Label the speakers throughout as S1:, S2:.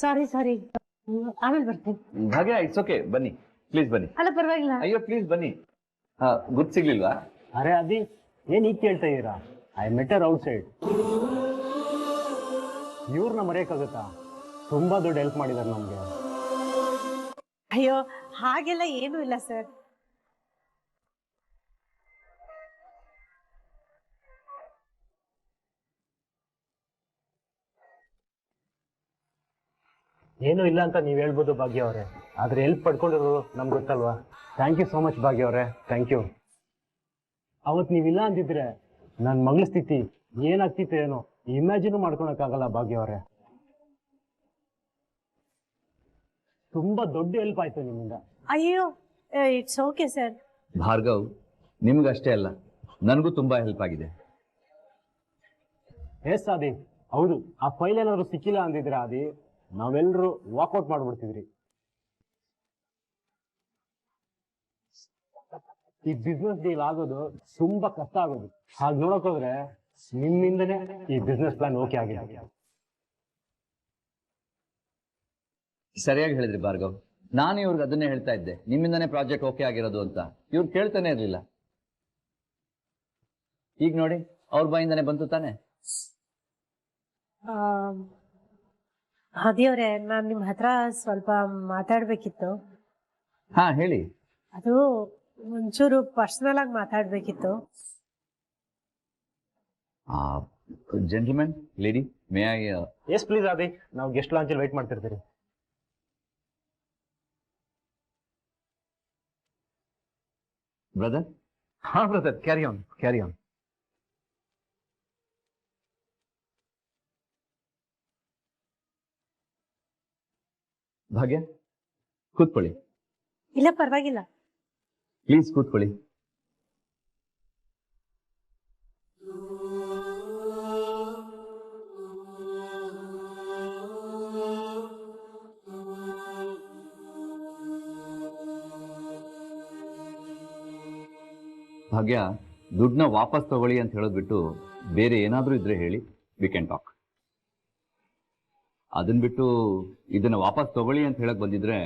S1: ಸಾರಿ ಸಾರಿ, ಆಮೇಲೆ ಬರ್ತೀನಿ.
S2: ಭಾಗ್ಯ it's okay, ಬನ್ನಿ ಪ್ಲೀಸ್ ಬನ್ನಿ.
S1: ಅಲ್ಲ ಪರವಾಗಿಲ್ಲ.
S2: ಅಯ್ಯೋ ಪ್ಲೀಸ್ ಬನ್ನಿ. ಗುರ್ತು ಸಿಗ್ಲಿಲ್ವಾ?
S3: ಅರೆ ಅದಿ ಏನ್ ಈಗ ಕೇಳ್ತಾ ಇದೀರಾ? I matter out side. ಇವ್ರನ್ನ ಮರೆಯಕ್ಕಾಗತ್ತಾ? ತುಂಬಾ ದೊಡ್ಡ ಹೆಲ್ಪ್ ಮಾಡಿದಾರೆ ನಮ್ಗೆ.
S1: ಅಯ್ಯೋ ಹಾಗೆಲ್ಲ ಏನೂ ಇಲ್ಲ ಸರ್.
S3: ಏನೂ ಇಲ್ಲ ಅಂತ ನೀವ್ ಹೇಳ್ಬೋದು ಭಾಗ್ಯ ಅವರೇ, ಆದ್ರೆ ಹೆಲ್ಪ್ ಪಡ್ಕೊಂಡಿರೋದು ನಮ್ಗೆ ಗೊತ್ತಲ್ವಾ? ಥ್ಯಾಂಕ್ ಯು ಸೋ ಮಚ್ ಭಾಗ್ಯ ಅವರೇ, ಥ್ಯಾಂಕ್ ಯು. ಅವತ್ತು ನೀವಿಲ್ಲ ಅಂತಿದ್ರೆ ನನ್ನ ಮಗಳ ಸ್ಥಿತಿ ಏನಾಗ್ತಿತ್ತು ಏನೋ ಇಮ್ಯಾಜಿನ್ ಮಾಡ್ಕೊಳಕ್ಕಾಗಲ್ಲ ಭಾಗ್ಯ ಅವರೇ. ತುಂಬಾ ದೊಡ್ಡ ಹೆಲ್ಪ್ ಆಯ್ತು ನಿಮ್ಮಿಂದ.
S1: ಅಯ್ಯೋ ಇಟ್ಸ್ ಓಕೆ ಸರ್.
S2: ಭಾರ್ಗವ್, ನಿಮ್ಗಷ್ಟೇ ಅಲ್ಲ, ನನಗೂ ತುಂಬಾ ಹೆಲ್ಪ್ ಆಗಿದೆ.
S3: ಎಸ್ ಆದಿ, ಹೌದು. ಆ ಫೈಲ್ ಏನಾದ್ರು ಸಿಕ್ಕಿಲ್ಲ ಅಂದಿದ್ರೆ ಆದಿ, ನಾವೆಲ್ಲರೂ ವಾಕ್ಔಟ್ ಮಾಡ್ಬಿಡ್ತಿದ್ರಿ. ಈ ಬಿಸ್ನೆಸ್ ಡೀಲ್ ಆಗೋದು ತುಂಬಾ ಕಷ್ಟ ಆಗೋದು. ಹಾಗೆ ನೋಡಕ್ ಹೋದ್ರೆ ನಿಮ್ಮಿಂದನೇ ಈ ಬಿಸ್ನೆಸ್ ಪ್ಲಾನ್ ಓಕೆ ಆಗಿದೆ.
S2: ಸರಿಯಾಗಿ ಹೇಳಿದ್ರಿ ಭಾರ್ಗವ್. ನಾನು ಇವ್ರಿಗೆ ಅದನ್ನೇ ಹೇಳ್ತಾ ಇದ್ದೆ, ನಿಮ್ಮಿಂದನೇ ಪ್ರಾಜೆಕ್ಟ್ ಓಕೆ ಆಗಿರೋದು ಅಂತ. ಇವ್ರು ಕೇಳ್ತಾನೆ ಇರ್ಲಿಲ್ಲ. ಈಗ ನೋಡಿ, ಅವ್ರ ಬಾಯಿಂದಾನೆ ಬಂತು ತಾನೆ.
S1: ಅದಿಯವ್ರೆ, ನಾನು ನಿಮ್ಮ ಹತ್ರ ಸ್ವಲ್ಪ ಮಾತಾಡ್ಬೇಕಿತ್ತು.
S2: ಹಾ ಹೇಳಿ.
S1: ಅದು ಒಂಚೂರು ಪರ್ಸನಲ್ ಆಗಿ ಮಾತಾಡ್ಬೇಕಿತ್ತು.
S2: Gentleman, lady, may I?
S3: Yes please Adi, ನಾವು ಗೆಸ್ಟ್ ಲಾಂಚ್ ಅಲ್ಲಿ ವೇಟ್ ಮಾಡ್ತಿರ್ತೀರಿ.
S2: ಬ್ರದರ್? ಹಾ brother, carry on, carry on. Bhagya, ಕೂತ್ಕೊಳ್ಳಿ.
S1: ಇಲ್ಲ ಪರವಾಗಿಲ್ಲ.
S2: ಪ್ಲೀಸ್ ಕೂತ್ಕೊಳ್ಳಿ. ಭಾಗ್ಯ, ದುಡ್ಡನ್ನ ವಾಪಸ್ ತಗೊಳ್ಳಿ ಅಂತ ಹೇಳೋದ್ಬಿಟ್ಟು ಬೇರೆ ಏನಾದ್ರೂ ಇದ್ರೆ ಹೇಳಿ, ವಿ ಕ್ಯಾನ್ ಟಾಕ್. ಅದನ್ನ ಬಿಟ್ಟು ಇದನ್ನ ವಾಪಸ್ ತಗೊಳ್ಳಿ ಅಂತ ಹೇಳಕ್ ಬಂದಿದ್ರೆ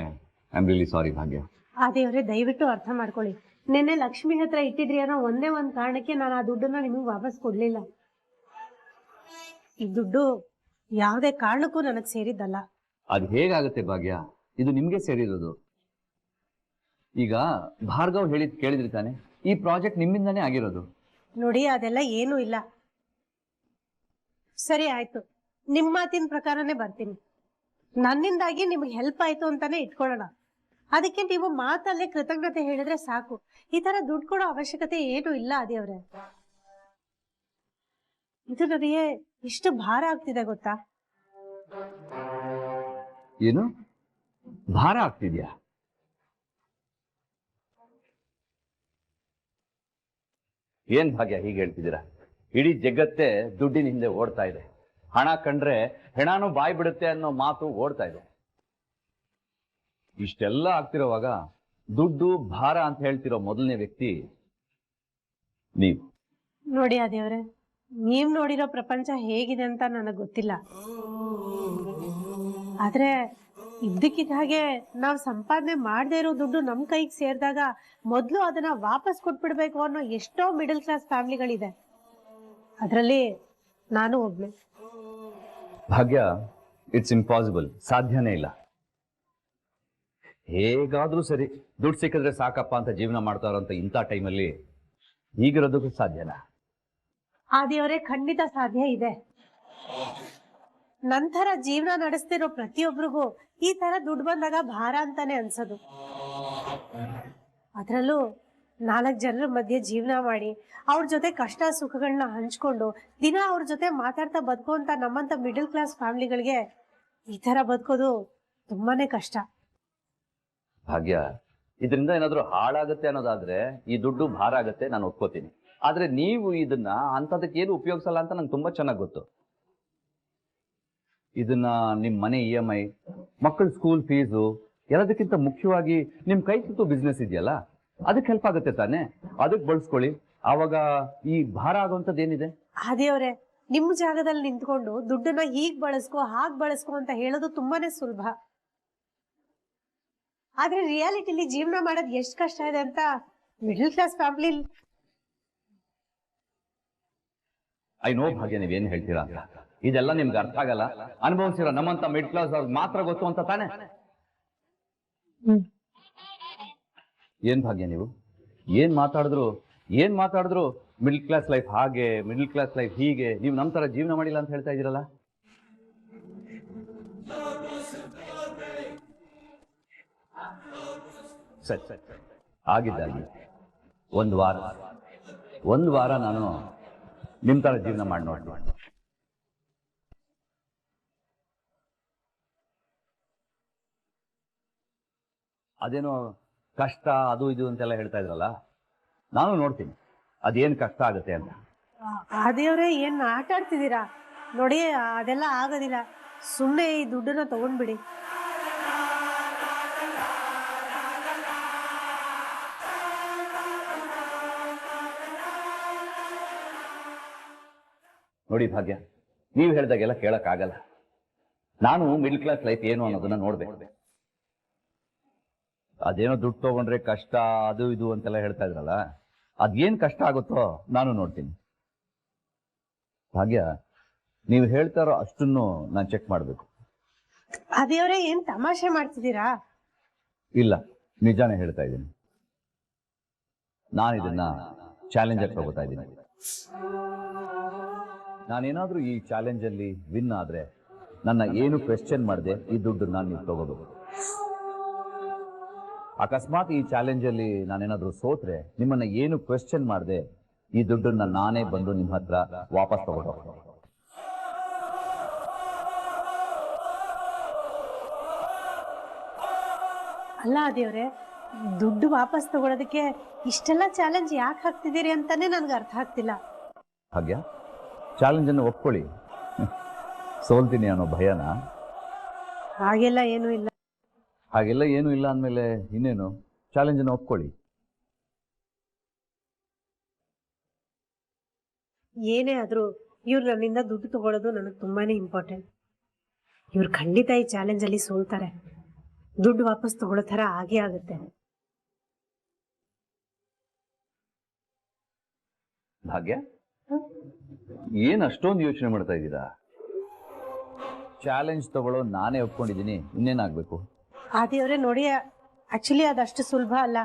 S2: ಐ ಆಮ್ ರಿಯಲಿ ಸಾರಿ ಭಾಗ್ಯ.
S1: ಅದೇವ್ರೆ, ದಯವಿಟ್ಟು ಅರ್ಥ ಮಾಡ್ಕೊಳ್ಳಿ. ನಿನ್ನೆ ಲಕ್ಷ್ಮಿ ಹತ್ರ ಇಟ್ಟಿದ್ರಿ ಅನ್ನೋ ಒಂದೇ ಒಂದು ಕಾರಣಕ್ಕೆ ನಾನು ಆ ದುಡ್ಡನ್ನ ನಿಮಗೆ ವಾಪಸ್ ಕೊಡ್ಲಿಲ್ಲ. ಈ ದುಡ್ಡು ಯಾವುದೇ ಕಾರಣಕ್ಕೂ ನನಗೆ ಸೇರಿದ್ದಲ್ಲ.
S2: ಅದು ಹೇಗಾಗುತ್ತೆ ಭಾಗ್ಯ? ಇದು ನಿಮ್ಗೆ ಸೇರಿರೋದು. ಈಗ ಭಾರ್ಗವ್ ಹೇಳಿದ್ ಕೇಳಿದ್ರಿ ತಾನೆ, ಈ ಪ್ರಾಜೆಕ್ಟ್ ನಿಮ್ಮಿಂದಾನೇ ಆಗಿರೋದು.
S1: ನೋಡಿ, ಅದೆಲ್ಲ ಏನೂ ಇಲ್ಲ. ಸರಿ ಆಯ್ತು, ನಿಮ್ಮ ಮಾತಿನ ಪ್ರಕಾರನೇ ಬರ್ತೀನಿ. ನನ್ನಿಂದಾಗಿ ನಿಮ್ಗೆ ಹೆಲ್ಪ್ ಆಯ್ತು ಅಂತಾನೆ ಇಟ್ಕೊಳ್ಳೋಣ. ಅದಕ್ಕೆ ನೀವು ಮಾತಲ್ಲೇ ಕೃತಜ್ಞತೆ ಹೇಳಿದ್ರೆ ಸಾಕು. ಈ ತರ ದುಡ್ಡು ಕೊಡೋ ಅವಶ್ಯಕತೆ ಏನು ಇಲ್ಲ ಅದೇವ್ರೆ. ಇದು ನನಗೆ ಇಷ್ಟು ಭಾರ ಆಗ್ತಿದೆ ಗೊತ್ತಾ?
S2: ಏನು ಭಾರ ಆಗ್ತಿದ್ಯಾ? ಏನ್ ಭಾಗ್ಯ ಹೀಗೆ ಹೇಳ್ತಿದ್ದೀರಾ? ಇಡೀ ಜಗತ್ತೇ ದುಡ್ಡಿನ ಹಿಂದೆ ಓಡ್ತಾ ಇದೆ. ಹಣ ಕಂಡ್ರೆ ಹೆಣಾನು ಬಾಯಿ ಬಿಡುತ್ತೆ ಅನ್ನೋ ಮಾತು ಓಡ್ತಾ ಇದೆ. ಇಷ್ಟೆಲ್ಲ ಆಗ್ತಿರೋವಾಗ ದುಡ್ಡು ಭಾರ ಅಂತ ಹೇಳ್ತಿರೋ ಮೊದಲನೇ ವ್ಯಕ್ತಿ ನೀವು.
S1: ನೋಡಿ ಅದೇವ್ರೆ, ನೀವ್ ನೋಡಿರೋ ಪ್ರಪಂಚ ಹೇಗಿದೆ ಅಂತ ನನಗೆ ಗೊತ್ತಿಲ್ಲ. ಆದ್ರೆ ಇದ್ದಕ್ಕಿದ್ದ ಹಾಗೆ ನಾವು ಸಂಪಾದನೆ ಮಾಡದೇ ಇರೋ ದುಡ್ಡು ನಮ್ ಕೈಗೆ ಸೇರಿದಾಗ ಮೊದಲು ಅದನ್ನ ವಾಪಸ್ ಕೊಟ್ಬಿಡ್ಬೇಕು ಅನ್ನೋ ಎಷ್ಟೋ ಮಿಡಲ್ ಕ್ಲಾಸ್ ಫ್ಯಾಮಿಲಿಗಳಿದೆ. ಅದರಲ್ಲಿ ನಾನು ಒಬ್ಳೆ.
S2: ಭಾಗ್ಯ, ಇಟ್ಸ್ ಇಂಪಾಸಿಬಲ್, ಸಾಧ್ಯನೇ ಇಲ್ಲ. ಹೇಗಾದ್ರೂ ಸರಿ ದುಡ್ಡು ಸಿಕ್ಕಿದ್ರೆ ಸಾಕಪ್ಪ ಅಂತ ಜೀವನ ಮಾಡ್ತಾ ಇರೋಂಥ ಇಂಥ ಟೈಮಲ್ಲಿ ಹೀಗಿರೋದಕ್ಕೂ ಸಾಧ್ಯನಾ?
S1: ಆದಿಯವರೇ, ಖಂಡಿತ ಸಾಧ್ಯ ಇದೆ. ನಂತರ ಜೀವನ ನಡೆಸ್ತಿರೋ ಪ್ರತಿಯೊಬ್ಬರಿಗೂ ಈ ತರ ದುಡ್ಡು ಬಂದಾಗ ಭಾರ ಅಂತಾನೆ ಅನ್ಸೋದು. ಅದರಲ್ಲೂ 4 ಜನರ ಮಧ್ಯೆ ಜೀವನ ಮಾಡಿ ಅವ್ರ ಜೊತೆ ಕಷ್ಟ ಸುಖಗಳನ್ನ ಹಂಚ್ಕೊಂಡು ದಿನ ಅವ್ರ ಜೊತೆ ಮಾತಾಡ್ತಾ ಬದುಕುವಂತ ನಮ್ಮಂತ ಮಿಡಲ್ ಕ್ಲಾಸ್ ಫ್ಯಾಮಿಲಿಗಳಿಗೆ ಈ ತರ ಬದುಕೋದು ತುಂಬಾನೇ ಕಷ್ಟ.
S2: ಭಾಗ್ಯ, ಇದರಿಂದ ಏನಾದ್ರೂ ಹಾಳಾಗತ್ತೆ ಅನ್ನೋದಾದ್ರೆ ಈ ದುಡ್ಡು ಭಾರ ಆಗತ್ತೆ, ನಾನು ಒಪ್ಕೋತೀನಿ. ಆದ್ರೆ ನೀವು ಇದನ್ನ ಅಂತದಕ್ಕೆ ಏನು ಉಪಯೋಗಿಸಲ್ಲ ಅಂತ ನಂಗೆ ತುಂಬಾ ಚೆನ್ನಾಗಿ ಗೊತ್ತು. ಇದನ್ನ ನಿಮ್ ಮನೆ EMI, ಮಕ್ಕಳ ಸ್ಕೂಲ್ ಫೀಸು, ಎಲ್ಲದಕ್ಕಿಂತ ಮುಖ್ಯವಾಗಿ ನಿಮ್ ಕೈ ತುತ್ತು ಬಿಸ್ನೆಸ್ ಇದೆಯಲ್ಲ, ಅದಕ್ಕೆ ಹೆಲ್ಪ್ ಆಗುತ್ತೆ ತಾನೆ. ಅದಕ್ಕೆ ಬಳಸ್ಕೊಳ್ಳಿ. ಆವಾಗ ಈ ಭಾರ ಆಗುವಂಥದ್ದು ಏನಿದೆ?
S1: ಅದೇವ್ರೆ, ನಿಮ್ಮ ಜಾಗದಲ್ಲಿ ನಿಂತ್ಕೊಂಡು ದುಡ್ಡನ್ನ ಹೀಗ್ ಬಳಸ್ಕೋ ಹಾಗ್ ಬಳಸ್ಕೋ ಅಂತ ಹೇಳೋದು ತುಂಬಾನೇ ಸುಲಭ. ಆದ್ರೆ ರಿಯಾಲಿಟಿಲಿ ಜೀವನ ಮಾಡೋದು ಎಷ್ಟು ಕಷ್ಟ ಇದೆ ಅಂತ middle class family.
S2: I know ಭಾಗ್ಯ ನೀವೇನ್ ಹೇಳ್ತೀರಾ ಅಂತ. ಇದೆಲ್ಲ ನಿಮ್ಗೆ ಅರ್ಥ ಆಗಲ್ಲ. ಅನುಭವಿಸಿರೋ ನಮ್ಮಂತ ಮಿಡ್ ಕ್ಲಾಸ್ ಅವ್ರಿಗೆ ಮಾತ್ರ ಗೊತ್ತು ಅಂತ ತಾನೆ. ಏನ್ ಭಾಗ್ಯ ನೀವು ಏನ್ ಮಾತಾಡಿದ್ರು ಮಿಡಲ್ ಕ್ಲಾಸ್ ಲೈಫ್ ಹಾಗೆ, ಮಿಡಲ್ ಕ್ಲಾಸ್ ಲೈಫ್ ಹೀಗೆ, ನೀವು ನಮ್ಮ ತರ ಜೀವನ ಮಾಡಿಲ್ಲ ಅಂತ ಹೇಳ್ತಾ ಇದೀರಲ್ಲ. ಸರಿ ಆಗಿದ್ದಾಗಿ ಒಂದು ವಾರ ನಾನು ನಿಮ್ ತರ ಜೀವನ ಮಾಡಿ ನೋಡಿ. ಅದೇನೋ ಕಷ್ಟ ಅದು ಇದು ಅಂತೆಲ್ಲ ಹೇಳ್ತಾ ಇದ್ರಲ್ಲ, ನಾನು ನೋಡ್ತೀನಿ ಅದೇನ್ ಕಷ್ಟ ಆಗುತ್ತೆ ಅಂತ.
S1: ದೇವ್ರೆ ಏನ್ ಆಟ ಆಡ್ತಿದ್ದೀರಾ ನೋಡಿ, ಅದೆಲ್ಲ ಆಗೋದಿಲ್ಲ. ಸುಮ್ಮನೆ ಈ ದುಡ್ಡನ್ನ ತಗೊಂಡ್ಬಿಡಿ.
S2: ನೋಡಿ ಭಾಗ್ಯ, ನೀವು ಹೇಳ್ದಾಗೆಲ್ಲ ಕೇಳಕ್ಕಾಗಲ್ಲ. ನಾನು ಮಿಡ್ಲ್ ಕ್ಲಾಸ್ ಲೈಫ್ ಏನು ಅನ್ನೋದನ್ನ ನೋಡ್ಬೇಕು. ಅದೇನೋ ದುಡ್ಡು ತಗೊಂಡ್ರೆ ಕಷ್ಟ ಅದು ಇದು ಅಂತೆಲ್ಲ ಹೇಳ್ತಾ ಇದ್ರಲ್ಲ, ಅದೇನ್ ಕಷ್ಟ ಆಗುತ್ತೋ ನಾನು ನೋಡ್ತೀನಿ. ಭಾಗ್ಯ, ನೀವು ಹೇಳ್ತಾ ಇರೋ ಅಷ್ಟನ್ನು ನಾನು ಚೆಕ್ ಮಾಡ್ಬೇಕು.
S1: ದೇವ್ರೆ ಏನ್ ತಮಾಷೆ ಮಾಡ್ತಿದ್ದೀರಾ?
S2: ಇಲ್ಲ, ನಿಜಾನೇ ಹೇಳ್ತಾ ಇದ್ದೀನಿ. ನಾನು ಇದನ್ನ ಚಾಲೆಂಜ್ ಆಗಿ ತಗೋತಾ ಇದ್ದೀನಿ. ನಾನೇನಾದ್ರೂ ಈ ಚಾಲೆಂಜ್ ಅಲ್ಲಿ ವಿನ್ ಆದ್ರೆ ನನ್ನ ಏನು ಕ್ವೆಶ್ಚನ್ ಮಾಡದೆ ಈ ದುಡ್ಡನ್ನ ನೀವು ತಗೋಬೇಕು. ಅಕಸ್ಮಾತ್ ಈ ಚಾಲೆಂಜ್ ಅಲ್ಲಿ ನಾನೇನಾದ್ರೂ ಸೋತ್ರೆ ನಿಮ್ಮನ್ನ ಏನು ಕ್ವೆಶ್ಚನ್ ಮಾಡದೆ ಈ ದುಡ್ಡನ್ನ ನಾನೇ ಬಂದು ನಿಮ್ಮ ಹತ್ರ ವಾಪಸ್ ತಗೊಂಡು.
S1: ಅಲ್ಲ ದೇವ್ರೆ, ದುಡ್ಡು ವಾಪಸ್ ತಗೊಳೋದಕ್ಕೆ ಇಷ್ಟೆಲ್ಲ ಚಾಲೆಂಜ್ ಯಾಕೆ ಹಾಕ್ತಿದ್ದೀರಿ ಅಂತಾನೆ ನನ್ಗೆ ಅರ್ಥ ಆಗ್ತಿಲ್ಲ.
S2: ಭಾಗ್ಯ, ಚಾಲೆಂಜ್ ಅನ್ನು ಒಪ್ಕೊಳ್ಳಿ. ಸೋಲ್ತೀನಿ ಅನ್ನೋ ಭಯನ?
S1: ಹಾಗೆಲ್ಲ ಏನೂ ಇಲ್ಲ.
S2: ಹಾಗೆಲ್ಲ ಏನೂ ಇಲ್ಲ ಅಂದಮೇಲೆ ಇನ್ನೇನು, ಚಾಲೆಂಜ್ ಅನ್ನು ಒಪ್ಕೊಳ್ಳಿ.
S1: ಏನೇ ಆದ್ರೂ ಇವ್ರು ನನ್ನಿಂದ ದುಡ್ಡು ತಗೊಳ್ಳೋದು ನನಗೆ ತುಂಬಾನೇ ಇಂಪಾರ್ಟೆಂಟ್. ಇವ್ರು ಖಂಡಿತ ಈ ಚಾಲೆಂಜ್ ಅಲ್ಲಿ ಸೋಲ್ತಾರೆ. ದುಡ್ಡು ವಾಪಸ್ ತಗೊಳ್ಳೋ ತರ ಆಗೇ ಆಗುತ್ತೆ.
S2: ಭಾಗ್ಯ, ಏನ್ ಅಷ್ಟೊಂದು ಯೋಚನೆ ಮಾಡ್ತಾ ಇದ್ದೀರಾ? ಚಾಲೆಂಜ್ ತಗೊಳ್ಳೋ ನಾನೇ ಒಪ್ಕೊಂಡಿದ್ದೀನಿ, ಇನ್ನೇನಾಗ್ಬೇಕು?
S1: ದೇವ್ರೆ ನೋಡಿ, ಆಕ್ಚುಲಿ ಅದಷ್ಟು ಸುಲಭ ಅಲ್ಲ.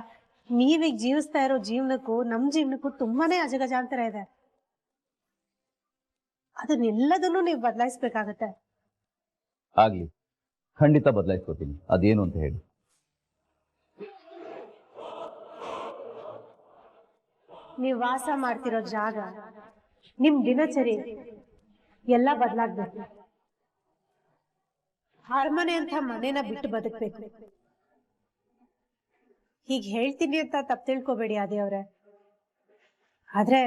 S1: ನೀವೀಗ ಜೀವಿಸ್ತಾ ಇರೋ ಜೀವನಕ್ಕೂ ನಮ್ ಜೀವನಕ್ಕೂ ತುಂಬಾನೇ ಅಜಗಜಾಂತರ ಇದೆ. ಅದನ್ನೆಲ್ಲದನ್ನು ನೀವು ಬದಲಾಯಿಸ್ಬೇಕಾಗತ್ತೆ.
S2: ಆಗ್ಲಿ, ಖಂಡಿತ ಬದಲಾಯಿಸ್ಕೋತೀನಿ. ಅದೇನು ಅಂತ ಹೇಳಿ.
S1: ನೀವು ವಾಸ ಮಾಡ್ತಿರೋ ಜಾಗ, ನಿಮ್ ದಿನಚರಿ ಎಲ್ಲ ಬದಲಾಗ್ಬೇಕು. ಅರಮನೆ ಅಂತ ಮನೇನ ಬಿಟ್ಟು ಬದುಕ್ಬೇಕು. ಹೀಗ್ ಹೇಳ್ತೀನಿ ಅಂತ ತಪ್ಪು ತಿಳ್ಕೊಬೇಡಿ ದೇವ್ರೆ. ಆದ್ರೆ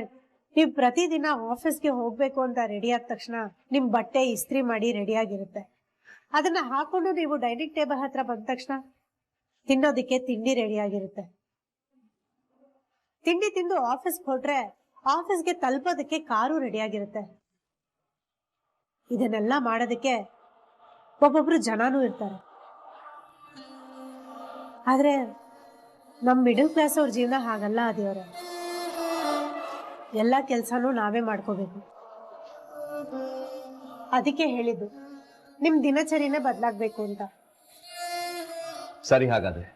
S1: ನೀವ್ ಪ್ರತಿದಿನ ಆಫೀಸ್ಗೆ ಹೋಗ್ಬೇಕು ಅಂತ ರೆಡಿ ಆದ ತಕ್ಷಣ ನಿಮ್ ಬಟ್ಟೆ ಇಸ್ತ್ರಿ ಮಾಡಿ ರೆಡಿ ಆಗಿರುತ್ತೆ. ಅದನ್ನ ಹಾಕೊಂಡು ನೀವು ಡೈನಿಂಗ್ ಟೇಬಲ್ ಹತ್ರ ಬಂದ ತಕ್ಷಣ ತಿನ್ನೋದಿಕ್ಕೆ ತಿಂಡಿ ರೆಡಿ ಆಗಿರುತ್ತೆ. ತಿಂಡಿ ತಿಂದು ಆಫೀಸ್ಗೆ ಹೊರಟ್ರೆ ಆಫೀಸ್ಗೆ ತಲುಪೋದಕ್ಕೆ ಕಾರು ರೆಡಿ ಆಗಿರುತ್ತೆ. ಇದನ್ನೆಲ್ಲ ಮಾಡೋದಕ್ಕೆ ಒಬ್ಬೊಬ್ರು ಜನನೂ ಇರ್ತಾರೆ. ಆದ್ರೆ ನಮ್ ಮಿಡಲ್ ಕ್ಲಾಸ್ ಅವ್ರ ಜೀವನ ಹಾಗಲ್ಲ ದೇವ್ರೆ. ಎಲ್ಲ ಕೆಲ್ಸನೂ ನಾವೇ ಮಾಡ್ಕೋಬೇಕು. ಅದಕ್ಕೆ ಹೇಳಿದ್ದು ನಿಮ್ ದಿನಚರಿನೇ ಬದಲಾಗ್ಬೇಕು ಅಂತ.
S2: ಸರಿ, ಹಾಗಾದ್ರೆ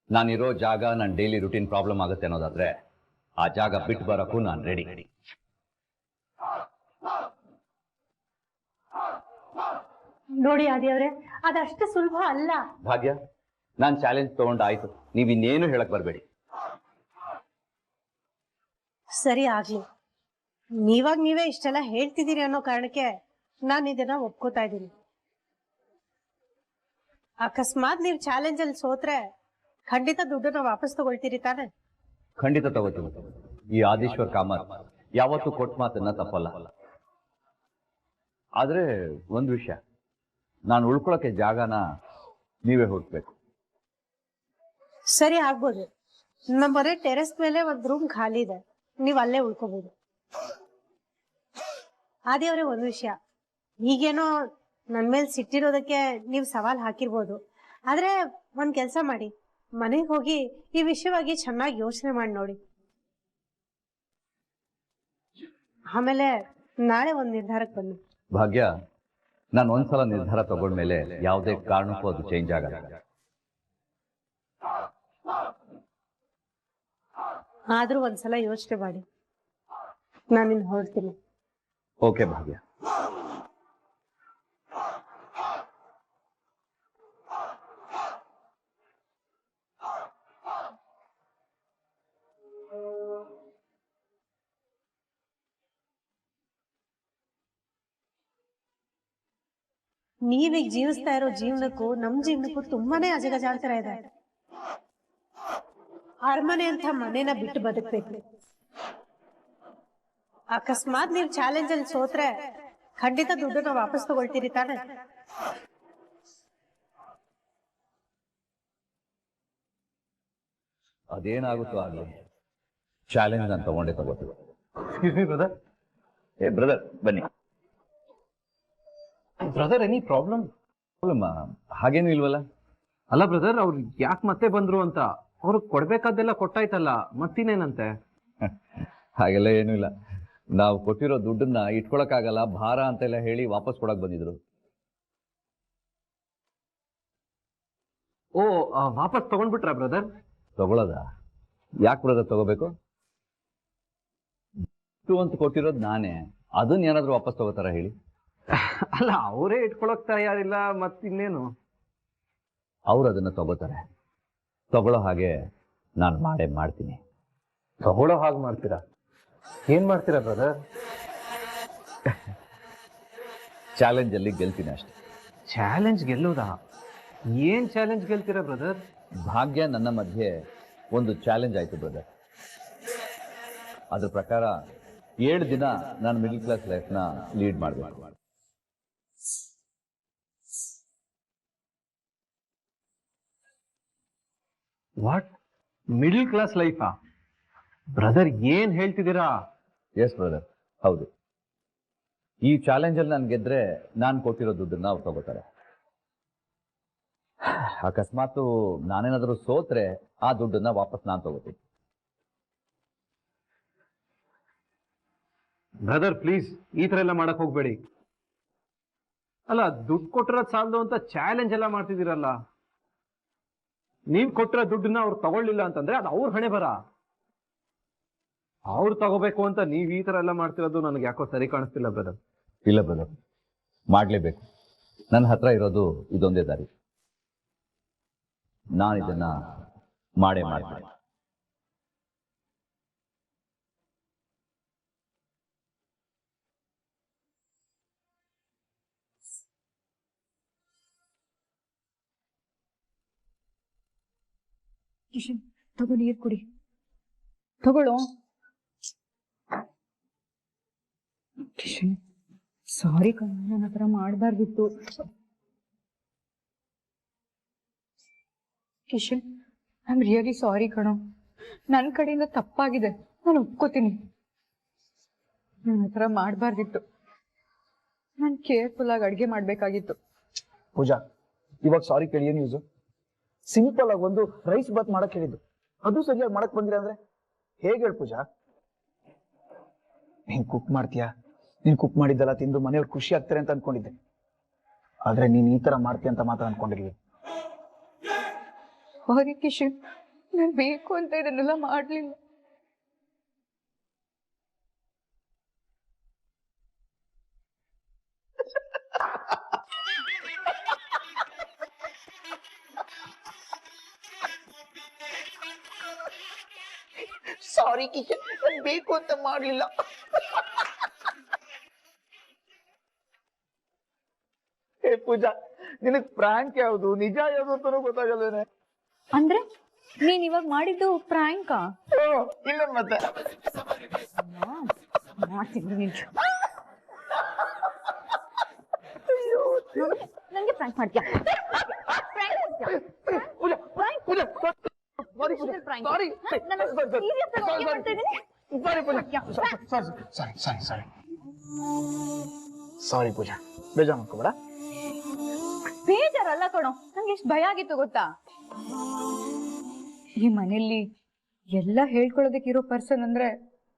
S2: ನಾನಿರೋ ಜಾಗ ನನ್ನ ಡೈಲಿ ರುಟೀನ್ ಪ್ರಾಬ್ಲಮ್ ಆಗುತ್ತೆ ಅನ್ನೋದಾದ್ರೆ ಆ ಜಾಗ ಬಿಟ್ಟು ಬರೋಕ್ಕೂ ನಾನು ರೆಡಿ.
S1: ನೋಡಿ ದೇವ್ರೆ, ಅದಷ್ಟು ಸುಲಭ ಅಲ್ಲ.
S2: ಭಾಗ್ಯ, ನಾನು ಚಾಲೆಂಜ್ ತಗೊಂಡಾಯ್ತು, ನೀವು ಇನ್ನೇನು ಹೇಳಕ್ ಬರಬೇಡಿ.
S1: ಸರಿ ಆಗ್ಲಿ, ನೀವಾಗ ನೀವೇ ಇಷ್ಟೆಲ್ಲ ಹೇಳ್ತಿದ್ದೀರಿ ಅನ್ನೋ ಕಾರಣಕ್ಕೆ ನಾನು ಇದನ್ನ ಒಪ್ಕೋತಾ ಇದ್ದೀನಿ. ಅಕಸ್ಮಾತ್ ನೀವು ಚಾಲೆಂಜ್ ಅಲ್ಲಿ ಸೋತ್ರೆ ಖಂಡಿತ ದುಡ್ಡನ್ನ ವಾಪಸ್ ತಗೊಳ್ತೀರಿ ತಾನೆ?
S2: ಖಂಡಿತ ತಗೋತೀನಿ. ಈ ಆದಿಶ್ವರ್ ಕಾಮತ್ ಯಾವತ್ತೂ ಕೊಟ್ಟ ಮಾತನ್ನ ತಪ್ಪಲ್ಲ. ಆದ್ರೆ ಒಂದು ವಿಷಯ, ನಾನು ಉಳ್ಕೊಳಕ್ಕೆ ಜಾಗನ ನೀವೇ ಹುಡುಕ್ಬೇಕು.
S1: ಸರಿ, ಆಗ್ಬೋದು. ನಮ್ಮ ಮನೆ ಟೆರೆಸ್ ಮೇಲೆ ಒಂದ್ ರೂಮ್ ಖಾಲಿ ಇದೆ, ನೀವ್ ಅಲ್ಲೇ ಉಳ್ಕೋಬಹುದು. ಅದೇ ಅವ್ರೆ ಒಂದು ವಿಷಯ, ಈಗೇನೋ ನನ್ ಮೇಲೆ ಸಿಟ್ಟಿರೋದಕ್ಕೆ ನೀವು ಸವಾಲ್ ಹಾಕಿರ್ಬೋದು, ಆದ್ರೆ ಒಂದ್ ಕೆಲ್ಸ ಮಾಡಿ, ಮನೆಗೆ ಹೋಗಿ ಈ ವಿಷಯವಾಗಿ ಚೆನ್ನಾಗಿ ಯೋಚನೆ ಮಾಡಿ ನೋಡಿ. ಆಮೇಲೆ ನಾಳೆ ಒಂದ್ ನಿರ್ಧಾರಕ್ಕೆ ಬನ್ನಿ.
S2: ಭಾಗ್ಯ, ನಾನು ಒಂದ್ಸಲ ನಿರ್ಧಾರ ತಗೊಂಡ್ಮೇಲೆ ಯಾವುದೇ ಕಾರಣಕ್ಕೂ ಅದು ಚೇಂಜ್ ಆಗಲ್ಲ.
S1: ಆದ್ರೂ ಒಂದ್ಸಲ ಯೋಚನೆ ಮಾಡಿ. ನಾನಿನ್ ಹೊರಡ್ತೀನಿ.
S2: ಓಕೆ ಭಾಗ್ಯ.
S1: ನೀವೀಗ ಜೀವಿಸ್ತಾ ಇರೋ ಜೀವನಕ್ಕೂ ನಮ್ ಜೀವನಕ್ಕೂ ತುಂಬಾನೇ ಅಜಗಜಾಂತರ ಇದೆ. ಅರಮನೆ ಅಂತ ಮನೇನ ಬಿಟ್ಟು ಬದುಕ್ಬೇಕು. ಅಕಸ್ಮಾತ್ ನೀವು ಚಾಲೆಂಜ್ ಅಲ್ಲಿ ಸೋತ್ರೆ ಖಂಡಿತ ದುಡ್ಡನ್ನ ವಾಪಸ್ ತಗೊಳ್ತೀರಿ ತಾನೆ?
S2: ಅದೇನಾಗುತ್ತೋ ಆಗಲಿ, ಚಾಲೆಂಜ್ ನಾನು ತಗೊಂಡೇ ತಗೋತೀವಿ.
S3: ಬ್ರದರ್,
S2: ಏ ಬ್ರದರ್ ಬನ್ನಿ.
S3: Brother, any problem?
S2: ಹಾಗೇನು ಇಲ್ವಲ್ಲ.
S3: ಅಲ್ಲ ಬ್ರದರ್, ಅವ್ರು ಯಾಕೆ ಮತ್ತೆ ಬಂದ್ರು ಅಂತ. ಅವ್ರಿಗೆ ಕೊಡ್ಬೇಕಾದ್ದೆಲ್ಲ ಕೊಟ್ಟಾಯ್ತಲ್ಲ, ಮತ್ತಿನೇನಂತೆ?
S2: ಹಾಗೆಲ್ಲ ಏನೂ ಇಲ್ಲ. ನಾವು ಕೊಟ್ಟಿರೋ ದುಡ್ಡನ್ನ ಇಟ್ಕೊಳಕ್ಕಾಗಲ್ಲ, ಭಾರ ಅಂತೆಲ್ಲ ಹೇಳಿ ವಾಪಸ್ ಕೊಡಕ್ ಬಂದಿದ್ರು.
S3: ಓ, ವಾಪಸ್ ತಗೊಂಡ್ಬಿಟ್ರಾ ಬ್ರದರ್?
S2: ತಗೊಳ್ಳೋದ? ಯಾಕೆ ಬ್ರದರ್ ತಗೋಬೇಕು? ಅಂತ ಕೊಟ್ಟಿರೋದು ನಾನೇ, ಅದನ್ನ ಏನಾದ್ರೂ ವಾಪಸ್ ತಗೋತಾರ ಹೇಳಿ?
S3: ಅಲ್ಲ, ಅವರೇ ಇಟ್ಕೊಳಕ್ ತಯಾರಿಲ್ಲ, ಮತ್ತಿನ್ನೇನು?
S2: ಅವ್ರು ಅದನ್ನ ತಗೋತಾರೆ. ತಗೊಳ್ಳೋ ಹಾಗೆ ನಾನು ಮಾಡೇ ಮಾಡ್ತೀನಿ.
S3: ತಗೊಳ್ಳೋ ಹಾಗೆ ಮಾಡ್ತೀರಾ? ಏನ್ ಮಾಡ್ತೀರಾ ಬ್ರದರ್?
S2: ಚಾಲೆಂಜ್ ಅಲ್ಲಿ ಗೆಲ್ತೀನಿ ಅಷ್ಟೇ.
S3: ಚಾಲೆಂಜ್ ಗೆಲ್ಲೋದಾ? ಏನ್ ಚಾಲೆಂಜ್ ಗೆಲ್ತೀರಾ ಬ್ರದರ್?
S2: ಭಾಗ್ಯ ನನ್ನ ಮಧ್ಯೆ ಒಂದು ಚಾಲೆಂಜ್ ಆಯ್ತು ಬ್ರದರ್. ಅದ್ರ ಪ್ರಕಾರ 7 ದಿನ ನಾನು ಮಿಡಲ್ ಕ್ಲಾಸ್ ಲೈಫ್ನ ಲೀಡ್ ಮಾಡಬೇಕು.
S3: ವಾಟ್? ಮಿಡಲ್ ಕ್ಲಾಸ್ ಲೈಫಾ? ಬ್ರದರ್, ಏನ್ ಹೇಳ್ತಿದ್ದೀರಾ?
S2: ಎಸ್ ಬ್ರದರ್, ಹೌದು. ಈ ಚಾಲೆಂಜಲ್ಲಿ ನಾನು ಗೆದ್ರೆ ನಾನು ಕೊಟ್ಟಿರೋ ದುಡ್ಡನ್ನ ಅವ್ರು ತಗೋತಾರೆ. ಅಕಸ್ಮಾತ್ ನಾನೇನಾದರೂ ಸೋತ್ರೆ ಆ ದುಡ್ಡನ್ನ ವಾಪಸ್ ನಾನು ತಗೋತೀನಿ.
S3: ಬ್ರದರ್ ಪ್ಲೀಸ್, ಈ ತರ ಎಲ್ಲ ಮಾಡಕ್ ಹೋಗ್ಬೇಡಿ. ಅಲ್ಲ, ದುಡ್ಡು ಕೊಟ್ಟಿರೋದು ಸಾಲದು ಅಂತ ಚಾಲೆಂಜ್ ಎಲ್ಲ ಮಾಡ್ತಿದ್ದೀರಲ್ಲ. ನೀವ್ ಕೊಟ್ಟಿರೋ ದುಡ್ಡನ್ನ ಅವ್ರು ತಗೊಳ್ಳಿಲ್ಲ ಅಂತಂದ್ರೆ ಅದು ಅವ್ರ ಹಣೆ ಬರ. ಅವ್ರು ತಗೋಬೇಕು ಅಂತ ನೀವ್ ಈ ತರ ಎಲ್ಲ ಮಾಡ್ತಿರೋದು ನನಗೆ ಯಾಕೋ ಸರಿ ಕಾಣಿಸ್ತಿಲ್ಲ ಬ್ರದರ್.
S2: ಇಲ್ಲ ಬ್ರದರ್, ಮಾಡಲೇಬೇಕು. ನನ್ನ ಹತ್ರ ಇರೋದು ಇದೊಂದೇ ದಾರಿ. ನಾನು ಇದನ್ನ ಮಾಡೇ ಮಾಡ್ತೀನಿ.
S4: ಕಿಶನ್, ತಗೋ ನೀರ್ ಕುಡಿ. ತಗೊಳ್ಳೋ. ಕಿಶನ್, ಸಾರಿ ಕಣ, ನನ್ನ ಹತ್ರ ಮಾಡಬಾರ್ದಿತ್ತು. Kishan, I am really sorry ಕಣೋ. ನನ್ನ ಕಡೆಯಿಂದ ತಪ್ಪಾಗಿದೆ, ನಾನು ಒಪ್ಕೋತೀನಿ. ನನ್ನ ಹತ್ರ ಮಾಡಬಾರ್ದಿತ್ತು. ನಾನು ಕೇರ್ಫುಲ್ ಆಗಿ ಅಡ್ಗೆ ಮಾಡ್ಬೇಕಾಗಿತ್ತು.
S5: ಪೂಜಾ, ಇವಾಗ ಸಾರಿ ಕೇಳಿ ಏನ್ ಯೂಸು? ಸಿಂಪಲ್ ಆಗಿ ಒಂದು ರೈಸ್ ಬಾತ್ ಮಾಡಕ್ ಹೇಳಿದ್ದು, ಅದು ಸರಿಯಾಗಿ ಮಾಡಕ್ ಬಂದಿರ ಅಂದ್ರೆ ಹೇಗೆ ಹೇಳಿ ಪೂಜಾ? ನೀನ್ ಕುಕ್ ಮಾಡ್ತೀಯಾ, ನೀನ್ ಕುಕ್ ಮಾಡಿದ್ದೆಲ್ಲ ತಿಂದು ಮನೆಯವ್ರು ಖುಷಿ ಆಗ್ತಾರೆ ಅಂತ ಅನ್ಕೊಂಡಿದ್ದೆ. ಆದ್ರೆ ನೀನ್ ಈ ತರ ಮಾಡ್ತೀಯ ಅಂತ ಮಾತ್ರ ಅನ್ಕೊಂಡಿರ್ಲಿ.
S4: ಸಾರಿ ಕಿಶನ್, ನಾನು ಬೇಕು ಅಂತ ಇದನ್ನೆಲ್ಲ ಮಾಡ್ಲಿಲ್ಲ.
S5: ಸಾರಿ ಕಿಶನ್, ನಾನು ಬೇಕು ಅಂತ ಮಾಡ್ಲಿಲ್ಲ. ಹೇ ಪೂಜಾ, ನಿನಗ್ ಪ್ರಾಂಕ್ ಯಾವುದು ನಿಜ ಯಾವುದು ಅಂತಾನೂ ಗೊತ್ತಾಗಲ್ವೇನೆ.
S4: ಅಂದ್ರೆ ನೀನ್ ಇವಾಗ ಮಾಡಿದ್ದು ಪ್ರಾಂಕಾ?
S5: ಇಲ್ಲ ಮತ್ತೆ
S4: ನಂಗೆ ಪ್ರಾಂಕ್ ಮಾಡ್ತೀಯಾ?
S5: ಸಾರಿ ಸಾರಿ ಪೂಜಾ, ಬೇಜಾರು ಮಾಡ್ಕೋಬೇಡ.
S4: ಬೇಜಾರಲ್ಲ ಕಣೋ, ನಂಗೆ ಎಷ್ಟು ಭಯ ಆಗಿತ್ತು ಗೊತ್ತಾ? ಈ ಮನೆಯಲ್ಲಿ ಎಲ್ಲ ಹೇಳ್ಕೊಳ್ಳೋದಕ್ಕಿರೋ ಪರ್ಸನ್ ಅಂದ್ರೆ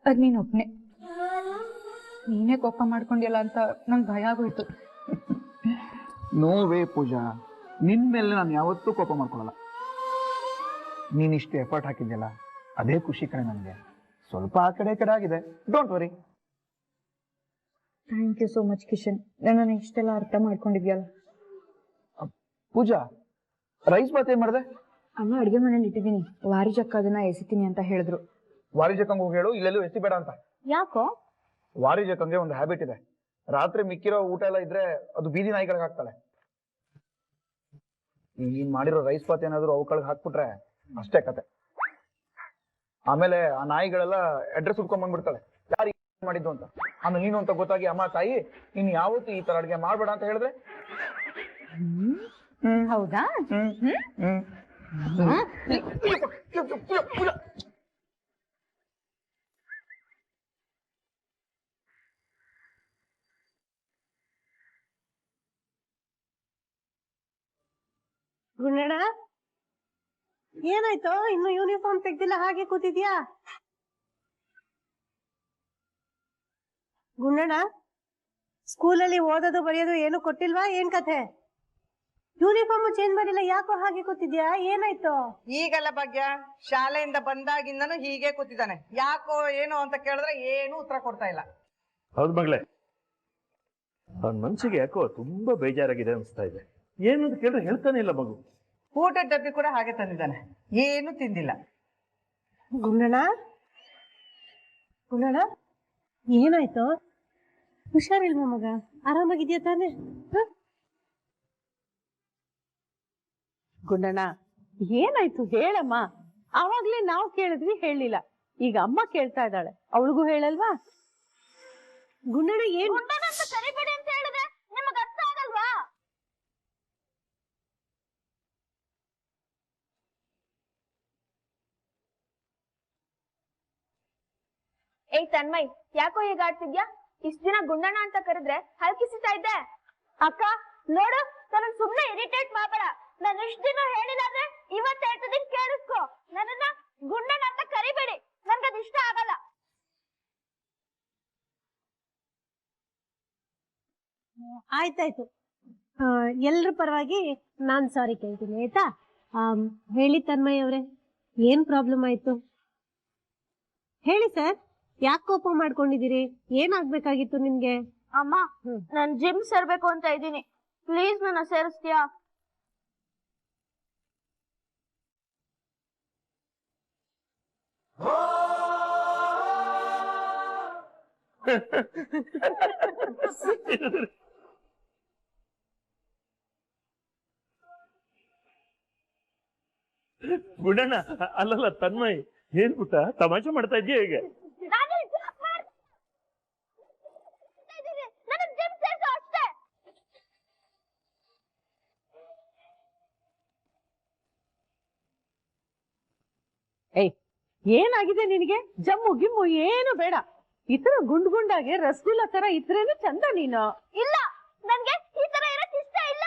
S4: ಅದ್ ನೀನ್ ಒಬ್ನೇ. ನೀನೇ ಕೋಪ ಮಾಡ್ಕೊಂಡಿಲ್ಲ ಅಂತ ನಂಗೆ ಭಯ ಆಗೋಯ್ತು.
S5: ನೋವೇ ಪೂಜಾ, ನಿನ್ ಮೇಲೆ ನಾನು ಯಾವತ್ತೂ ಕೋಪ ಮಾಡ್ಕೊಳ್ಳಲ್ಲ. ನೀನ್ ಇಷ್ಟು ಎಫರ್ಟ್ ಹಾಕಿದ್ಯಲ್ಲ, ಅದೇ ಖುಷಿ ಕಣೆ ನನಗೆ. ಸ್ವಲ್ಪ ಆ ಕಡೆ ಆಗಿದೆ, don't worry.
S4: Thank you so much Kishan, ನನ್ನ ಇಷ್ಟೆಲ್ಲ ಅರ್ಥ ಮಾಡ್ಕೊಂಡಿದ್ಯಲ್ಲ.
S5: ಪೂಜಾ, ರೈಸ್ ಬಾತ್ ಏನ್ ಮಾಡಿದೆ?
S4: ಅಮ್ಮ ಅಡ್ಗೆ ಮನೇಲಿ ಇಟ್ಟಿದ್ದೀನಿ, ವಾರಿಜಕ್ಕ ಅದನ್ನ ಎಸಿತೀನಿ ಅಂತ ಹೇಳಿದ್ರು.
S5: ವಾರಿಜಕ್ಕಂಗ್ ಹೋಗಿ ಹೇಳು ಇಲ್ಲೆಲ್ಲೂ ಎಸಿ ಬೇಡ ಅಂತ.
S4: ಯಾಕೋ?
S5: ವಾರಿಜಕ್ಕಂಗೆ ಒಂದು ಹ್ಯಾಬಿಟ್ ಇದೆ, ರಾತ್ರಿ ಮಿಕ್ಕಿರೋ ಊಟ ಎಲ್ಲ ಇದ್ರೆ ಅದು ಬೀದಿ ನಾಯಿಗಳಿಗೆ ಹಾಕ್ತಾಳೆ. ನೀನ್ ಮಾಡಿರೋ ರೈಸ್ ಬಾತ್ ಏನಾದ್ರು ಅವುಗಳಿಗೆ ಹಾಕ್ಬಿಟ್ರೆ ಅಷ್ಟೇ ಕತೆ. ಆಮೇಲೆ ಆ ನಾಯಿಗಳೆಲ್ಲ ಅಡ್ರೆಸ್ ಹುಡ್ಕೊಂಡ್ ಬಂದ್ಬಿಡ್ತಾಳೆ, ಯಾರು ಮಾಡಿದ್ದು ಅಂತ. ಆಮೇಲೆ ನೀನು ಅಂತ ಗೊತ್ತಾಗಿ, ಅಮ್ಮ ತಾಯಿ ನೀನ್ ಯಾವತ್ತು ಈ ತರ ಅಡ್ಗೆ ಮಾಡ್ಬೇಡ ಅಂತ ಹೇಳಿದ್ರೆ.
S4: ಹೌದಾ?
S1: ಗುಂಡಣ್ಣ, ಏನಾಯ್ತು? ಇನ್ನು ಯೂನಿಫಾರ್ಮ್ ತೆಗ್ದಿಲ್ಲ, ಹಾಗೆ ಕೂತಿದ್ಯಾ? ಗುಂಡಣ್ಣ, ಸ್ಕೂಲಲ್ಲಿ ಓದೋದು ಬರೆಯೋದು ಏನು ಕೊಟ್ಟಿಲ್ವಾ? ಏನ್ ಕಥೆ? ಯೂನಿಫಾರ್ಮ್ ಚೇಂಜ್ ಮಾಡಿಲ್ಲ, ಯಾಕೋ ಹಾಗೆ ಕೂತಿದ್ಯಾ? ಏನಾಯ್ತು?
S6: ಈಗಲ್ಲ ಭಾಗ್ಯ, ಶಾಲೆಯಿಂದ ಬಂದಾಗಿಂದನು ಹೀಗೆ ಕೂತಿದ್ದಾನೆ. ಯಾಕೋ ಏನು ಅಂತ ಕೇಳಿದ್ರೆ ಏನು ಉತ್ತರ ಕೊಡ್ತಾ ಇಲ್ಲ.
S7: ಹೌದು ಮಗಳೇ, ಅವನ ಮನ್ಸಿಗೆ ಯಾಕೋ ತುಂಬಾ ಬೇಜಾರಾಗಿದೆ ಅನಿಸ್ತಾ ಇದೆ. ಏನು ಅಂತ ಕೇಳಿದ್ರೆ ಹೇಳ್ತಾನೆ ಇಲ್ಲ ಮಗು.
S6: ಊಟದ ಡಬ್ಬಿ ಕೂಡ ಹಾಗೆ ತಂದಿದ್ದಾನೆ, ಏನು ತಿಂದಿಲ್ಲ.
S1: ಗುಂಡಣ್ಣ, ಗುಂಡಣ್ಣ, ಏನಾಯ್ತು? ಹುಷಾರಿಲ್ವಾ ಮಗ? ಆರಾಮಾಗಿದ್ಯಾ ತಾನೆ?
S8: ಗುಂಡಣ್ಣ, ಏನಾಯ್ತು ಹೇಳಮ್ಮ. ಆವಾಗ್ಲೇ ನಾವು ಕೇಳಿದ್ವಿ, ಹೇಳಿಲ್ಲ. ಈಗ ಅಮ್ಮ ಕೇಳ್ತಾ ಇದ್ದಾಳೆ, ಅವಳಿಗೂ ಹೇಳಲ್ವಾ?
S1: ಗುಂಡಣ್ಣ, ಏನ್?
S9: ಕರಿಬೇಡಿ ಅಂತ ಹೇಳಿದ್ರೆ ನಿಮಗ ಅರ್ಥ ಆಗಲ್ವಾ? ಏಯ್ ತನ್ಮಯ್, ಯಾಕೋ ಹೀಗಾಡ್ತಿದ್ಯಾ? ಇಷ್ಟ ದಿನ ಗುಂಡಣ್ಣ ಅಂತ ಕರೆದ್ರೆ ಹಲ್ಕಿಸ್ತಾ ಇದ್ದೆ. ಅಕ್ಕ ನೋಡು, ನನ್ನ ಸುಮ್ನೆ ಇರಿಟೇಟ್ ಮಾಡಬೇಡ. ನಾನು ಇಷ್ಟ ದಿನ ಹೇಳಿಲ್ಲ ಅಂದ್ರೆ ಇವತ್ತು ಹೇಳ್ತಿದ್ದೀನಿ, ಕೇಳಿಸ್ಕೊ. ನನ್ನನ್ನ ಗುಂಡಣ್ಣ ಅಂತ ಕರಿಬೇಡಿ, ನನ್ಗದ್ ಇಷ್ಟ ಆಗಲ್ಲ.
S1: ಆಯ್ತಾಯ್ತು, ಎಲ್ರ ಪರವಾಗಿ ನಾನ್ ಸಾರಿ ಕೇಳ್ತೀನಿ, ಆಯ್ತಾ? ಹೇಳಿ ತನ್ಮಯ್ ಅವ್ರೆ, ಏನ್ ಪ್ರಾಬ್ಲಮ್ ಆಯ್ತು ಹೇಳಿ ಸರ್. ಯಾಕೆ ಕೋಪ ಮಾಡ್ಕೊಂಡಿದ್ದೀರಿ? ಏನಾಗ್ಬೇಕಾಗಿತ್ತು ನಿಮ್ಗೆ?
S9: ಅಮ್ಮ, ನಾನ್ ಜಿಮ್ ಸೇರ್ಬೇಕು ಅಂತ ಇದ್ದೀನಿ, ಪ್ಲೀಸ್ ನನ್ನ ಸೇರಿಸ್ತೀಯಾ?
S7: ಗುಂಡಣ್ಣ, ಅಲ್ಲಲ್ಲ ತನ್ಮಯ್, ಏನ್ ಪುಟ್ಟ ತಮಾಷೆ ಮಾಡ್ತಾ ಇದ್ದೀಯ ಹೇಗೆ?
S8: ಏಯ್, ಏನಾಗಿದೆ ನಿನಗೆ? ಜಮ್ಮು ಗಿಮ್ಮು ಏನು ಬೇಡ. ಈ ತರ ಗುಂಡ್ ಗುಂಡಾಗೆ ರಸಗುಲ್ಲ ತರ ಇದ್ರೇನು ಚಂದ. ನೀನು
S9: ಇಲ್ಲ, ನನ್ಗೆ ಈ ತರ ಇರಕ್ ಇಷ್ಟ ಇಲ್ಲ.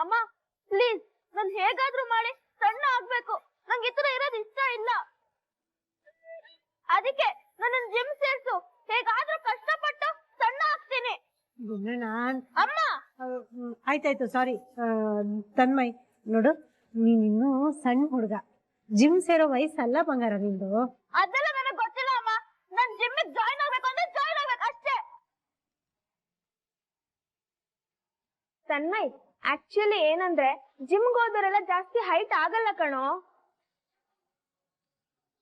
S9: ಅಮ್ಮ ಪ್ಲೀಸ್, ನನ್ ಹೇಗಾದ್ರೂ ಮಾಡಿ ಸಣ್ಣ ಆಗ್ಬೇಕು. ನಂಗೆ ಈ ತರ ಇರೋದು ಇಷ್ಟ ಇಲ್ಲ. ಅದಕ್ಕೆ ನನ್ನ ಜಿಮ್ ಸೇರ್ಸು, ಹೇಗಾದ್ರೂ ಕಷ್ಟಪಟ್ಟು ಸಣ್ಣ ಆಗ್ತೀನಿ.
S1: ಅಮ್ಮ, ಆಯ್ತಾಯ್ತು, ಸಾರಿ. ತನ್ಮಯ್ ನೋಡು, ನೀನಿನ್ನೂ ಸಣ್ಣ ಹುಡುಗ, ಜಿಮ್ ಸೇರೋ ವಯಸ್ಸಲ್ಲ ಬಂಗಾರ ನಿಂದು.
S9: ಅದೆಲ್ಲ ನನಗೆ ಗೊತ್ತಿಲ್ಲ ಅಮ್ಮ. ನಾನ್ ಜಿಮ್ ಜಾಯ್ನ್ ಆಗ್ಬೇಕು ಅಂದ್ರೆ ಜಾಯ್ನ್ ಆಗ್ಬೇಕು ಅಷ್ಟೇ. ತನ್ಮಯ್, ಆಕ್ಚುಲಿ ಏನಂದ್ರೆ ಜಿಮ್ಗೆ ಹೋದವರೆಲ್ಲ ಜಾಸ್ತಿ ಹೈಟ್ ಆಗಲ್ಲ ಕಣೋ.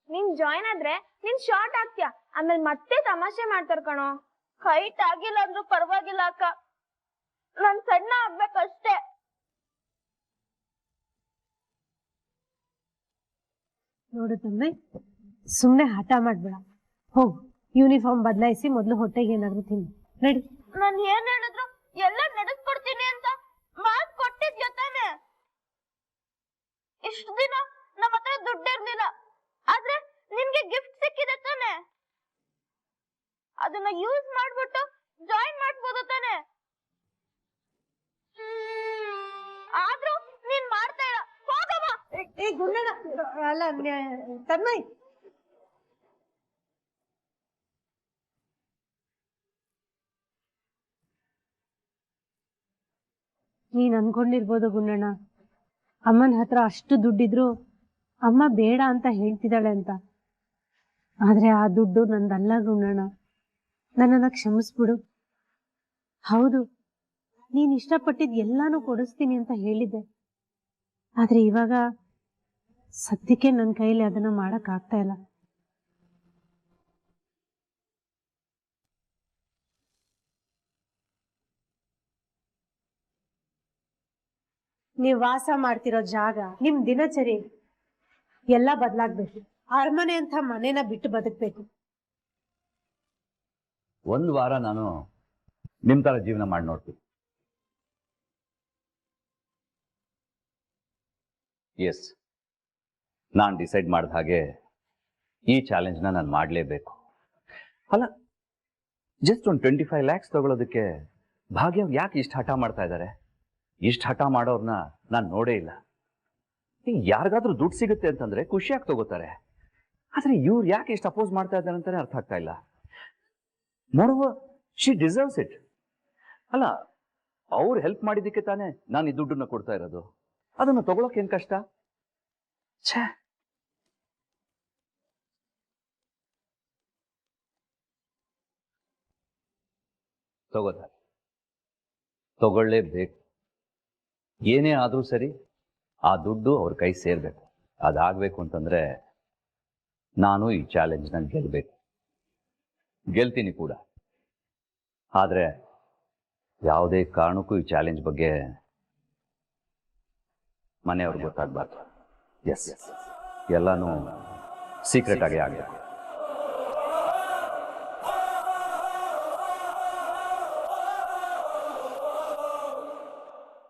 S9: ನೀನ್ ಜಾಯ್ನ್ ಆದ್ರೆ ನೀನ್ ಶಾರ್ಟ್ ಆಗ್ತೀಯ, ಆಮೇಲೆ ಮತ್ತೆ ತಮಾಷೆ ಮಾಡ್ತಾರ ಕಣೋ. ಹೈಟ್ ಆಗಿಲ್ಲ ಅಂದ್ರೂ ಪರವಾಗಿಲ್ಲ ಅಕ್ಕ, ನಾನ್ ಸಣ್ಣ ಆಗ್ಬೇಕಷ್ಟೇ.
S1: ನೋಡು ತನ್ಮಯ್, ಸುಮ್ನೆ ಹಠ ಮಾಡ್ಬೇಡ. ಹೋಗು, ಯೂನಿಫಾರ್ಮ್ ಬದಲಾಯಿಸಿ ಮೊದ್ಲು ಹೊಟ್ಟೆಗೆ ಏನಾದ್ರು ತಿನ್ನು, ನಡಿ.
S9: ನಾನ್ ಏನ್ ಹೇಳಿದ್ರು ಎಲ್ಲ ನಡೆಸ್ಕೊಡ್ತೀನಿ ಅಂತ ಮಾತ್ ಕೊಟ್ಟಿದ್ಯ ತಾನೆ? ಇಷ್ಟು ದಿನ ನಮ್ಮ ಹತ್ರ ದುಡ್ಡು ಇರ್ಲಿಲ್ಲ, ಆದ್ರೆ ನಿಮ್ಗೆ ಗಿಫ್ಟ್ ಸಿಕ್ಕಿದೆ ತಾನೆ, ಅದನ್ನ ಯೂಸ್ ಮಾಡ್ಬಿಟ್ಟು ಜಾಯಿನ್ ಮಾಡ್ಬೋದು ತಾನೆ. ಆದ್ರೂ ನೀನ್ ಮಾಡ್ತಾ ಇಲ್ಲ, ಹೋಗಮ್ಮ.
S1: ಏ ಗುಂಡಣ್ಣ, ಅಲ್ಲ ತನ್ಮಯ್, ನೀನ್ ಅನ್ಕೊಂಡಿರ್ಬೋದು ಗುಂಡಣ್ಣ, ಅಮ್ಮನ ಹತ್ರ ಅಷ್ಟು ದುಡ್ಡಿದ್ರು ಅಮ್ಮ ಬೇಡ ಅಂತ ಹೇಳ್ತಿದ್ದಾಳೆ ಅಂತ. ಆದ್ರೆ ಆ ದುಡ್ಡು ನಂದಲ್ಲ ಗುಂಡಣ್ಣ, ನನ್ನನ್ನ ಕ್ಷಮಿಸ್ಬಿಡು. ಹೌದು, ನೀನ್ ಇಷ್ಟಪಟ್ಟಿದ್ ಎಲ್ಲಾನು ಕೊಡಿಸ್ತೀನಿ ಅಂತ ಹೇಳಿದ್ದೆ. ಆದ್ರೆ ಇವಾಗ ಸದ್ಯಕ್ಕೆ ನನ್ನ ಕೈಲಿ ಅದನ್ನ ಮಾಡಕ್ ಆಗ್ತಾ ಇಲ್ಲ. ನೀವ್ ವಾಸ ಮಾಡ್ತಿರೋ ಜಾಗ, ನಿಮ್ ದಿನಚರಿ ಎಲ್ಲ ಬದಲಾಗ್ಬೇಕು. ಅರಮನೆ ಅಂತ ಮನೇನ ಬಿಟ್ಟು ಬದುಕ್ಬೇಕು.
S2: ಒಂದು ವಾರ ನಾನು ನಿಮ್ ತರ ಜೀವನ ಮಾಡಿ ನೋಡ್ತೀನಿ. ಎಸ್, ನಾನು ಡಿಸೈಡ್ ಮಾಡಿದ ಹಾಗೆ ಈ ಚಾಲೆಂಜ್ನ ನಾನು ಮಾಡಲೇಬೇಕು. ಅಲ್ಲ, ಜಸ್ಟ್ ಒಂದು 25 lakhs ತಗೊಳ್ಳೋದಕ್ಕೆ ಭಾಗ್ಯ ಯಾಕೆ ಇಷ್ಟು ಹಠ ಮಾಡ್ತಾ ಇದ್ದಾರೆ? ಇಷ್ಟು ಹಠ ಮಾಡೋರ್ನ ನಾನು ನೋಡೇ ಇಲ್ಲ. ಯಾರಿಗಾದ್ರೂ ದುಡ್ಡು ಸಿಗುತ್ತೆ ಅಂತಂದ್ರೆ ಖುಷಿಯಾಗಿ ತಗೋತಾರೆ. ಆದ್ರೆ ಇವ್ರು ಯಾಕೆ ಇಷ್ಟು ಅಪೋಸ್ ಮಾಡ್ತಾ ಇದ್ದಾರೆ ಅಂತಾನೆ ಅರ್ಥ ಆಗ್ತಾ ಇಲ್ಲ. Moreover, she deserves it. ಅಲ್ಲ, ಅವ್ರು ಹೆಲ್ಪ್ ಮಾಡಿದ್ದಕ್ಕೆ ತಾನೇ ನಾನು ಈ ದುಡ್ಡನ್ನ ಕೊಡ್ತಾ ಇರೋದು. ಅದನ್ನು ತಗೊಳಕ್ ಏನ್ ಕಷ್ಟ? ಛೇ, ತಗೊಳ್ಳೇಬೇಕು. ಏನೇ ಆದ್ರೂ ಸರಿ, ಆ ದುಡ್ಡು ಅವ್ರ ಕೈ ಸೇರ್ಬೇಕು. ಅದಾಗಬೇಕು ಅಂತಂದ್ರೆ ನಾನು ಈ ಚಾಲೆಂಜ್ನ ಗೆಲ್ತೀನಿ ಕೂಡ. ಆದ್ರೆ ಯಾವುದೇ ಕಾರಣಕ್ಕೂ ಈ ಚಾಲೆಂಜ್ ಬಗ್ಗೆ ಮನೆಯವ್ರಿಗೆ ಗೊತ್ತಾಗಬಾರ್ದು. ಎಸ್, ಎಲ್ಲಾನು ಸೀಕ್ರೆಟ್ ಆಗಿ ಆಗಬೇಕು.